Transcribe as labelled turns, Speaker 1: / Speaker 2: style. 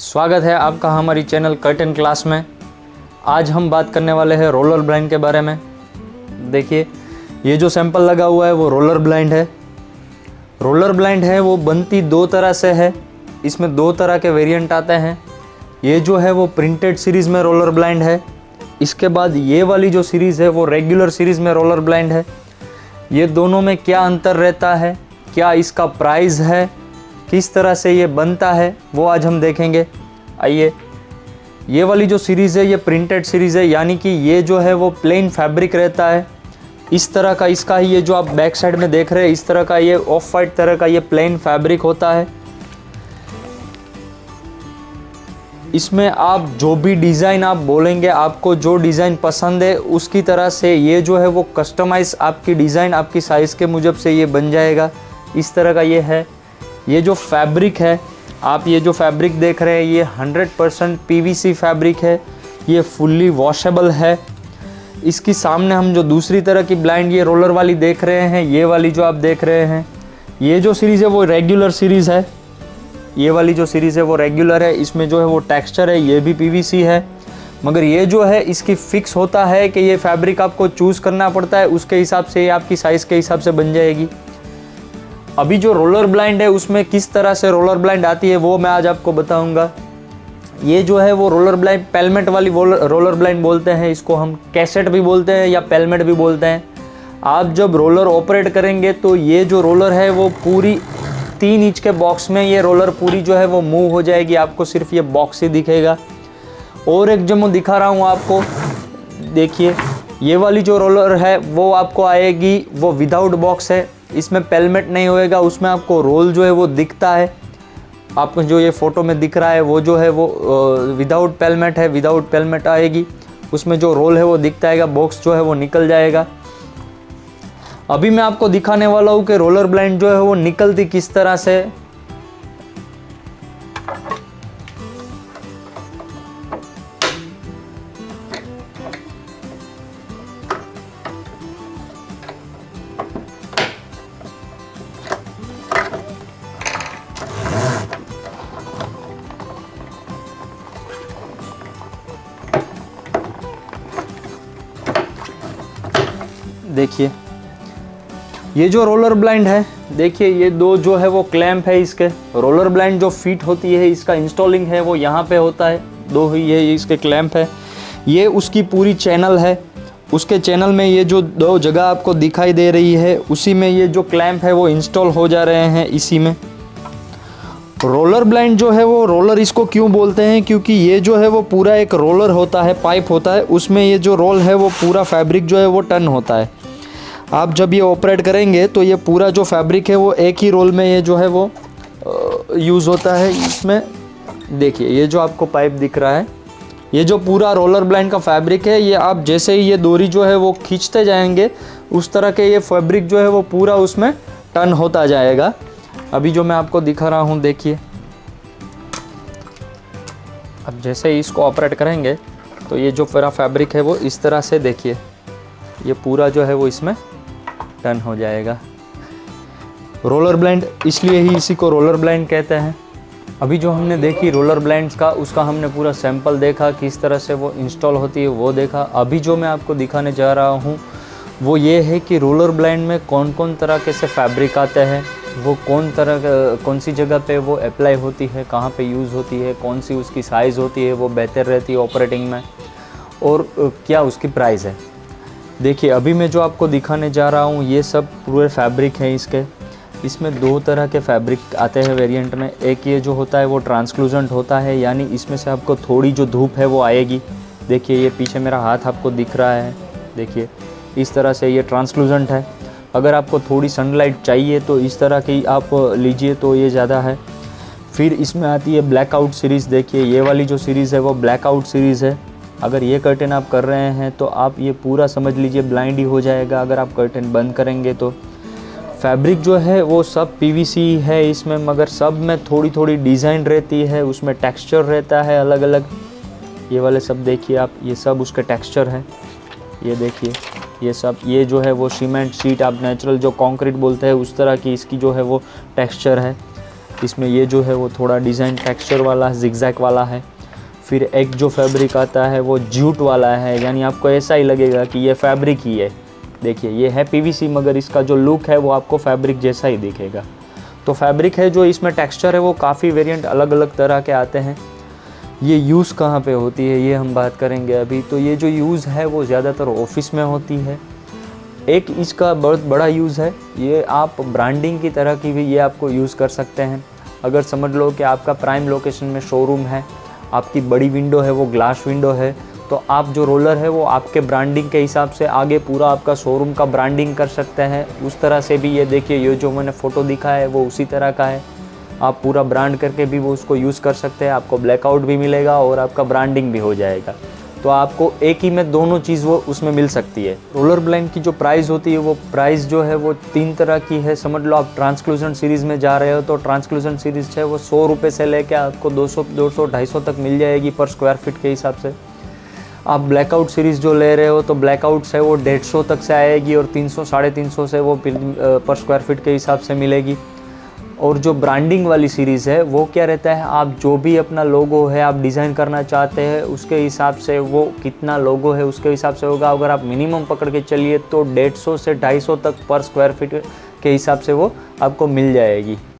Speaker 1: स्वागत है आपका हमारी चैनल कर्टन क्लास में। आज हम बात करने वाले हैं रोलर ब्लाइंड के बारे में। देखिए, ये जो सैंपल लगा हुआ है वो रोलर ब्लाइंड है। रोलर ब्लाइंड है वो बनती दो तरह से है, इसमें दो तरह के वेरिएंट आते हैं। ये जो है वो प्रिंटेड सीरीज़ में रोलर ब्लाइंड है। इसके बाद ये वाली जो सीरीज़ है वो रेगुलर सीरीज़ में रोलर ब्लाइंड है। ये दोनों में क्या अंतर रहता है, क्या इसका प्राइस है, किस तरह से ये बनता है, वो आज हम देखेंगे। आइए, ये वाली जो सीरीज़ है ये प्रिंटेड सीरीज़ है, यानी कि ये जो है वो प्लेन फैब्रिक रहता है। इस तरह का इसका ही ये जो आप बैक साइड में देख रहे हैं, इस तरह का ये ऑफ वाइट तरह का ये प्लेन फैब्रिक होता है। इसमें आप जो भी डिज़ाइन आप बोलेंगे, आपको जो डिज़ाइन पसंद है उसकी तरह से ये जो है वो कस्टमाइज़ आपकी डिज़ाइन आपकी साइज़ के मुजब से ये बन जाएगा। इस तरह का ये है। ये जो फैब्रिक है, आप ये जो फैब्रिक देख रहे हैं ये 100% PVC फैब्रिक है। ये फुल्ली वॉशेबल है। इसकी सामने हम जो दूसरी तरह की ब्लाइंड ये रोलर वाली देख रहे हैं, ये वाली जो आप देख रहे हैं, ये जो सीरीज़ है वो रेगुलर सीरीज़ है। ये वाली जो सीरीज़ है वो रेगुलर है। इसमें जो है वो टेक्सचर है ये भी PVC है, मगर ये जो है इसकी फ़िक्स होता है कि ये फैब्रिक आपको चूज़ करना पड़ता है, उसके हिसाब से ये आपकी साइज़ के हिसाब से बन जाएगी। अभी जो रोलर ब्लाइंड है उसमें किस तरह से रोलर ब्लाइंड आती है वो मैं आज आपको बताऊंगा। ये जो है वो रोलर ब्लाइंड पेलमेट वाली रोलर ब्लाइंड बोलते हैं, इसको हम कैसेट भी बोलते हैं या पेलमेट भी बोलते हैं। आप जब रोलर ऑपरेट करेंगे तो ये जो रोलर है वो पूरी 3 इंच के बॉक्स में ये रोलर पूरी जो है वो मूव हो जाएगी। आपको सिर्फ ये बॉक्स ही दिखेगा। और एक जो मैं दिखा रहा हूँ आपको, देखिए, ये वाली जो रोलर है वो आपको आएगी वो विदाउट बॉक्स है। इसमें पेलमेट नहीं होएगा, उसमें आपको रोल जो है वो दिखता है। आपको जो ये फ़ोटो में दिख रहा है वो जो है वो विदाउट पेलमेट है। विदाउट पेलमेट आएगी, उसमें जो रोल है वो दिखता है, बॉक्स जो है वो निकल जाएगा। अभी मैं आपको दिखाने वाला हूँ कि रोलर ब्लाइंड जो है वो निकलती किस तरह से। देखिए, ये जो रोलर ब्लाइंड है, देखिए ये दो जो है वो क्लैंप है इसके। रोलर ब्लाइंड जो फिट होती है, इसका इंस्टॉलिंग है वो यहाँ पे होता है। दो ही ये इसके क्लैंप है। ये उसकी पूरी चैनल है। उसके चैनल में ये जो दो जगह आपको दिखाई दे रही है, उसी में ये जो क्लैंप है वो इंस्टॉल हो जा रहे हैं इसी में। रोलर ब्लाइंड जो है वो रोलर इसको क्यों बोलते हैं, क्योंकि ये जो है वो पूरा एक रोलर होता है, पाइप होता है, उसमें ये जो रोल है वो पूरा फैब्रिक जो है वो टर्न होता है। आप जब ये ऑपरेट करेंगे तो ये पूरा जो फैब्रिक है वो एक ही रोल में ये जो है वो यूज़ होता है। इसमें देखिए, ये जो आपको पाइप दिख रहा है, ये जो पूरा रोलर ब्लाइंड का फैब्रिक है, ये आप जैसे ही ये डोरी जो है वो खींचते जाएंगे, उस तरह के ये फैब्रिक जो है वो पूरा उसमें टर्न होता जाएगा। अभी जो मैं आपको दिखा रहा हूँ, देखिए, अब जैसे ही इसको ऑपरेट करेंगे तो ये जो पूरा फैब्रिक है वो इस तरह से, देखिए, ये पूरा जो है वो इसमें टर्न हो जाएगा। रोलर ब्लाइंड इसलिए ही इसी को रोलर ब्लाइंड कहते हैं। अभी जो हमने देखी रोलर ब्लाइंड्स का, उसका हमने पूरा सैंपल देखा, किस तरह से वो इंस्टॉल होती है वो देखा। अभी जो मैं आपको दिखाने जा रहा हूँ वो ये है कि रोलर ब्लाइंड में कौन कौन तरह के से फैब्रिक आते हैं, वो कौन सी जगह पे वो अप्लाई होती है, कहाँ पे यूज़ होती है, कौन सी उसकी साइज़ होती है वो बेहतर रहती है ऑपरेटिंग में, और क्या उसकी प्राइस है। देखिए, अभी मैं जो आपको दिखाने जा रहा हूँ ये सब पूरे फैब्रिक हैं इसके। इसमें दो तरह के फैब्रिक आते हैं वेरिएंट में। एक ये जो होता है वो ट्रांसलूसेंट होता है, यानी इसमें से आपको थोड़ी जो धूप है वो आएगी। देखिए, ये पीछे मेरा हाथ आपको दिख रहा है, देखिए, इस तरह से ये ट्रांसलूसेंट है। अगर आपको थोड़ी सनलाइट चाहिए तो इस तरह की आप लीजिए तो ये ज़्यादा है। फिर इसमें आती है ब्लैकआउट सीरीज़। देखिए, ये वाली जो सीरीज़ है वो ब्लैकआउट सीरीज़ है। अगर ये कर्टेन आप कर रहे हैं तो आप ये पूरा समझ लीजिए ब्लाइंड ही हो जाएगा। अगर आप कर्टेन बंद करेंगे तो फैब्रिक जो है वो सब PVC है इसमें, मगर सब में थोड़ी थोड़ी डिज़ाइन रहती है, उसमें टेक्सचर रहता है अलग अलग। ये वाले सब देखिए आप, ये सब उसके टेक्सचर है। ये देखिए, ये सब, ये जो है वो सीमेंट शीट, आप नेचुरल जो कंक्रीट बोलते हैं उस तरह की इसकी जो है वो टेक्सचर है। इसमें ये जो है वो थोड़ा डिज़ाइन टेक्सचर वाला जिगजैग वाला है। फिर एक जो फैब्रिक आता है वो जूट वाला है, यानी आपको ऐसा ही लगेगा कि ये फैब्रिक ही है। देखिए ये है पीवीसी, मगर इसका जो लुक है वो आपको फैब्रिक जैसा ही दिखेगा। तो फैब्रिक है जो इसमें टेक्सचर है वो काफ़ी वेरिएंट अलग अलग तरह के आते हैं। ये यूज़ कहाँ पे होती है ये हम बात करेंगे अभी। तो ये जो यूज़ है वो ज़्यादातर ऑफिस में होती है। एक इसका बहुत बड़ा यूज़ है, ये आप ब्रांडिंग की तरह की भी ये आपको यूज़ कर सकते हैं। अगर समझ लो कि आपका प्राइम लोकेशन में शोरूम है, आपकी बड़ी विंडो है वो ग्लास विंडो है, तो आप जो रोलर है वो आपके ब्रांडिंग के हिसाब से आगे पूरा आपका शोरूम का ब्रांडिंग कर सकते हैं। उस तरह से भी ये देखिए, ये जो मैंने फ़ोटो दिखा है वो उसी तरह का है। आप पूरा ब्रांड करके भी वो उसको यूज़ कर सकते हैं। आपको ब्लैकआउट भी मिलेगा और आपका ब्रांडिंग भी हो जाएगा। तो आपको एक ही में दोनों चीज़ वो उसमें मिल सकती है। रोलर ब्लाइंड की जो प्राइस होती है वो प्राइस जो है वो 3 तरह की है। समझ लो आप ट्रांसक्लूजन सीरीज़ में जा रहे हो तो ट्रांसक्लूजन सीरीज़ है वो 100 रुपये से लेकर आपको 200, 250 तक मिल जाएगी पर स्क्वायर फीट के हिसाब से। आप ब्लैकआउट सीरीज़ जो ले रहे हो तो ब्लैकआउट्स है वो 150 तक से आएगी और 300, 350 से वो पर स्क्वायर फीट के हिसाब से मिलेगी। और जो ब्रांडिंग वाली सीरीज़ है वो क्या रहता है, आप जो भी अपना लोगो है आप डिज़ाइन करना चाहते हैं उसके हिसाब से वो कितना लोगो है उसके हिसाब से होगा। अगर आप मिनिमम पकड़ के चलिए तो 150 से 250 तक पर स्क्वायर फीट के हिसाब से वो आपको मिल जाएगी।